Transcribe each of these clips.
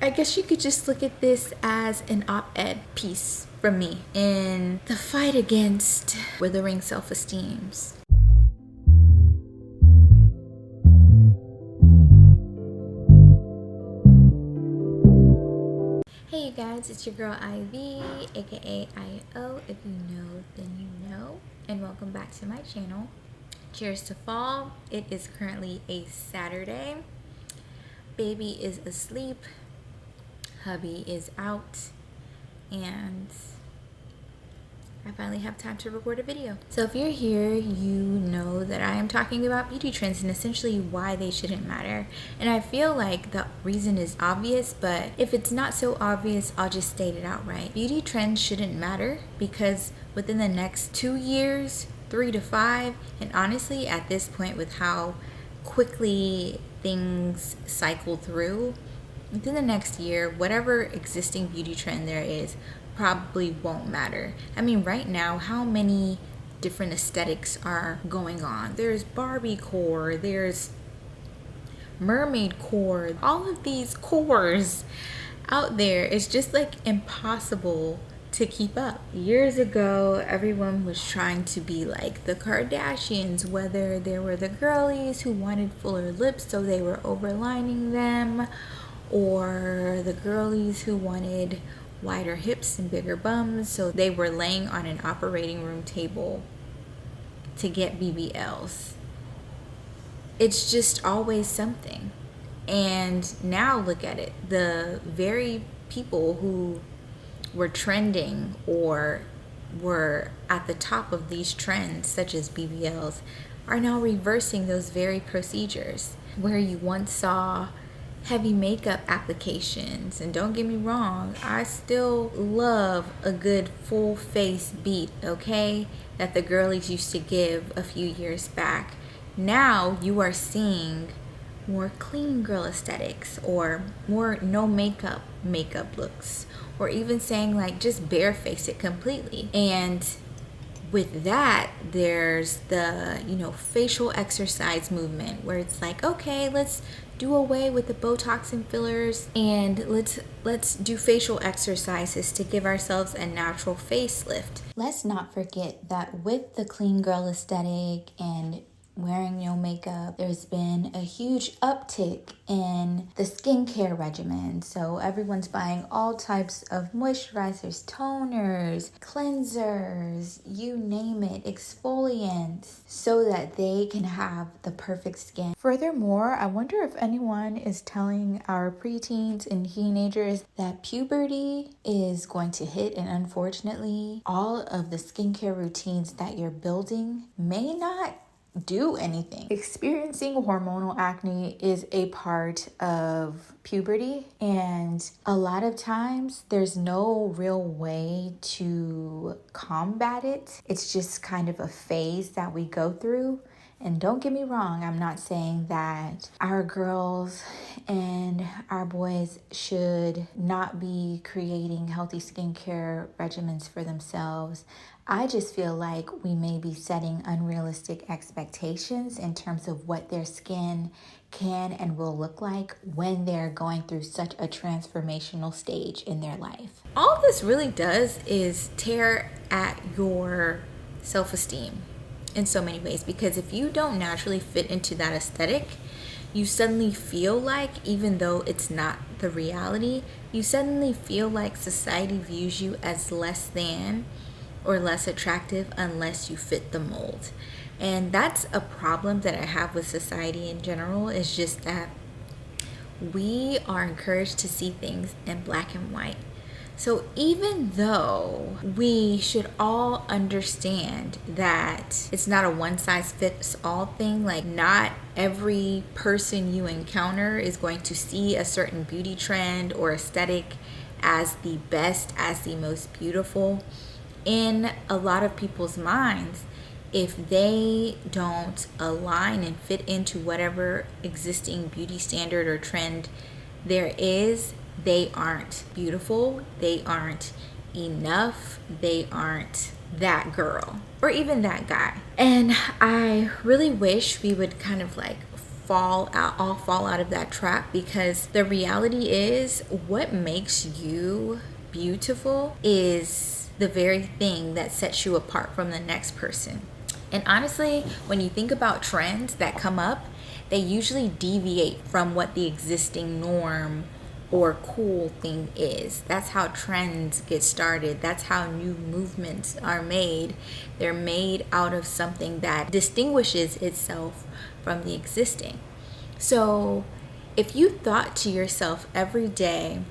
I guess you could just look at this as an op-ed piece from me in the fight against withering self-esteems. Hey you guys, it's your girl Ivy, aka IO. If you know, then you know. And welcome back to my channel. Cheers to fall. It is currently a Saturday. Baby is asleep. Hubby is out. And I finally have time to record a video. So if you're here, you know that I am talking about beauty trends and essentially why they shouldn't matter. And I feel like the reason is obvious, but if it's not so obvious, I'll just state it outright. Beauty trends shouldn't matter because within the next 2 years, 3 to 5, and honestly at this point with how quickly things cycle through, within the next year, whatever existing beauty trend there is probably won't matter. I mean, right now, how many different aesthetics are going on? There's Barbie core, there's mermaid core, all of these cores out there. It's just like impossible to keep up. Years ago, everyone was trying to be like the Kardashians, whether there were the girlies who wanted fuller lips so they were overlining them, or the girlies who wanted wider hips and bigger bums so they were laying on an operating room table to get bbls. It's just always something. And now look at it, the very people who were trending or were at the top of these trends such as bbls are now reversing those very procedures. Where you once saw heavy makeup applications, and don't get me wrong, I still love a good full face beat, okay, that the girlies used to give a few years back. Now you are seeing more clean girl aesthetics or more no makeup looks, or even saying like just bareface it completely. And with that, there's the, facial exercise movement where it's like, okay, let's do away with the Botox and fillers and let's do facial exercises to give ourselves a natural facelift. Let's not forget that with the clean girl aesthetic and wearing no makeup, there's been a huge uptick in the skincare regimen. So everyone's buying all types of moisturizers, toners, cleansers, you name it, exfoliants, so that they can have the perfect skin. Furthermore, I wonder if anyone is telling our preteens and teenagers that puberty is going to hit, and unfortunately, all of the skincare routines that you're building may not do anything. Experiencing hormonal acne is a part of puberty, and a lot of times there's no real way to combat it. It's just kind of a phase that we go through. And don't get me wrong, I'm not saying that our girls and our boys should not be creating healthy skincare regimens for themselves. I just feel like we may be setting unrealistic expectations in terms of what their skin can and will look like when they're going through such a transformational stage in their life. All this really does is tear at your self-esteem in so many ways, because if you don't naturally fit into that aesthetic, you suddenly feel like, even though it's not the reality, you suddenly feel like society views you as less than or less attractive unless you fit the mold. And that's a problem that I have with society in general, is just that we are encouraged to see things in black and white. So even though we should all understand that it's not a one-size-fits-all thing, like not every person you encounter is going to see a certain beauty trend or aesthetic as the best, as the most beautiful. In a lot of people's minds, if they don't align and fit into whatever existing beauty standard or trend there is, they aren't beautiful, they aren't enough, they aren't that girl or even that guy. And I really wish we would kind of like all fall out of that trap, because the reality is what makes you beautiful is the very thing that sets you apart from the next person. And honestly, when you think about trends that come up, they usually deviate from what the existing norm or cool thing is. That's how trends get started. That's how new movements are made. They're made out of something that distinguishes itself from the existing. So if you thought to yourself every day,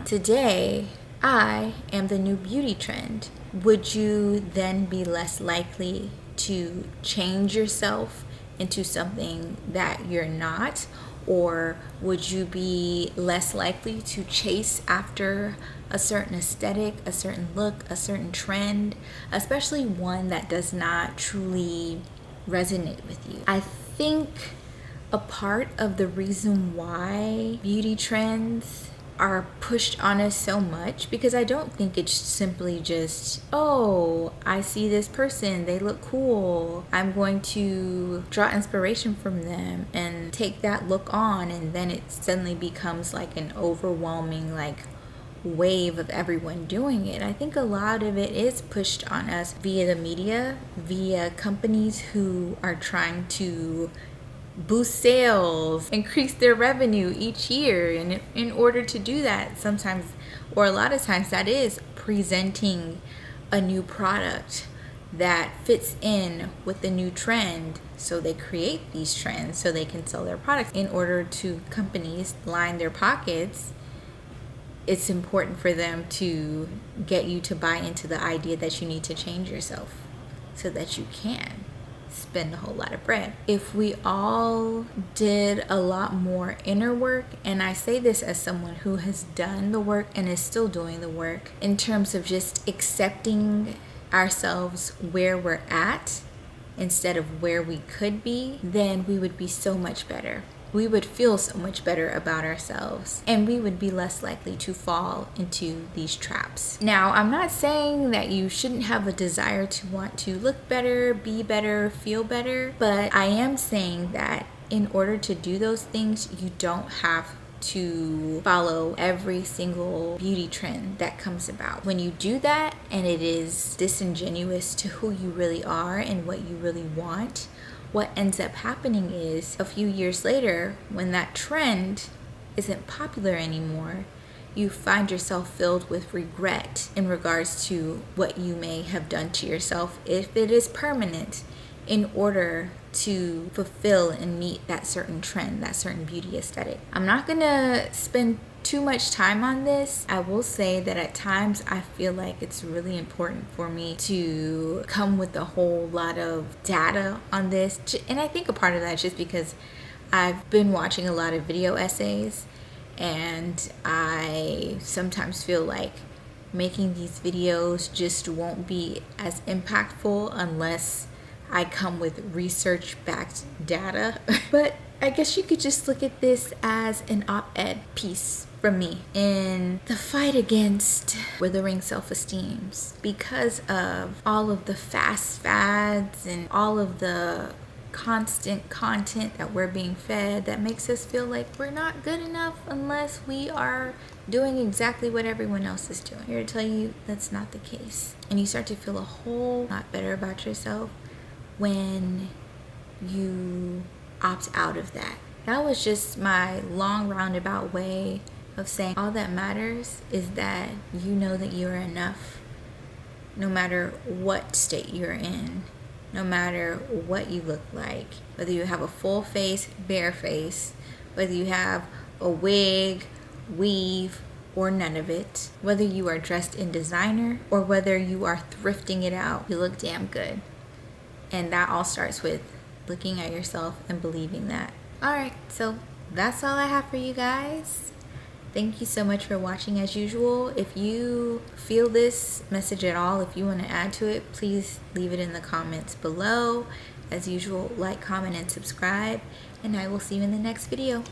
today I am the new beauty trend, would you then be less likely to change yourself into something that you're not? Or would you be less likely to chase after a certain aesthetic, a certain look, a certain trend, especially one that does not truly resonate with you? I think a part of the reason why beauty trends are pushed on us so much, because I don't think it's simply just, oh, I see this person, they look cool, I'm going to draw inspiration from them and take that look on, and then it suddenly becomes like an overwhelming wave of everyone doing it. I think a lot of it is pushed on us via the media, via companies who are trying to boost sales, increase their revenue each year. And in order to do that, sometimes, or a lot of times, that is presenting a new product that fits in with the new trend. So they create these trends so they can sell their products. In order to companies line their pockets, it's important for them to get you to buy into the idea that you need to change yourself so that you can spend a whole lot of bread. If we all did a lot more inner work, and I say this as someone who has done the work and is still doing the work, in terms of just accepting ourselves where we're at instead of where we could be, then we would be so much better. We would feel so much better about ourselves, and we would be less likely to fall into these traps. Now, I'm not saying that you shouldn't have a desire to want to look better, be better, feel better, but I am saying that in order to do those things, you don't have to follow every single beauty trend that comes about. When you do that and it is disingenuous to who you really are and what you really want, what ends up happening is a few years later, when that trend isn't popular anymore, you find yourself filled with regret in regards to what you may have done to yourself, if it is permanent, in order to fulfill and meet that certain trend, that certain beauty aesthetic. I'm not gonna spend too much time on this. I will say that at times I feel like it's really important for me to come with a whole lot of data on this. And I think a part of that is just because I've been watching a lot of video essays, and I sometimes feel like making these videos just won't be as impactful unless I come with research-backed data. But I guess you could just look at this as an op-ed piece from me in the fight against withering self-esteems, because of all of the fast fads and all of the constant content that we're being fed that makes us feel like we're not good enough unless we are doing exactly what everyone else is doing. Here to tell you that's not the case. And you start to feel a whole lot better about yourself when you opt out of that. That was just my long roundabout way of saying all that matters is that you know that you are enough, no matter what state you're in, no matter what you look like, whether you have a full face, bare face, whether you have a wig, weave, or none of it, whether you are dressed in designer or whether you are thrifting it out, you look damn good. And that all starts with looking at yourself and believing that. All right, so that's all I have for you guys. Thank you so much for watching as usual. If you feel this message at all, if you want to add to it, please leave it in the comments below. As usual, like, comment, and subscribe. And I will see you in the next video.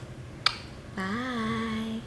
Bye.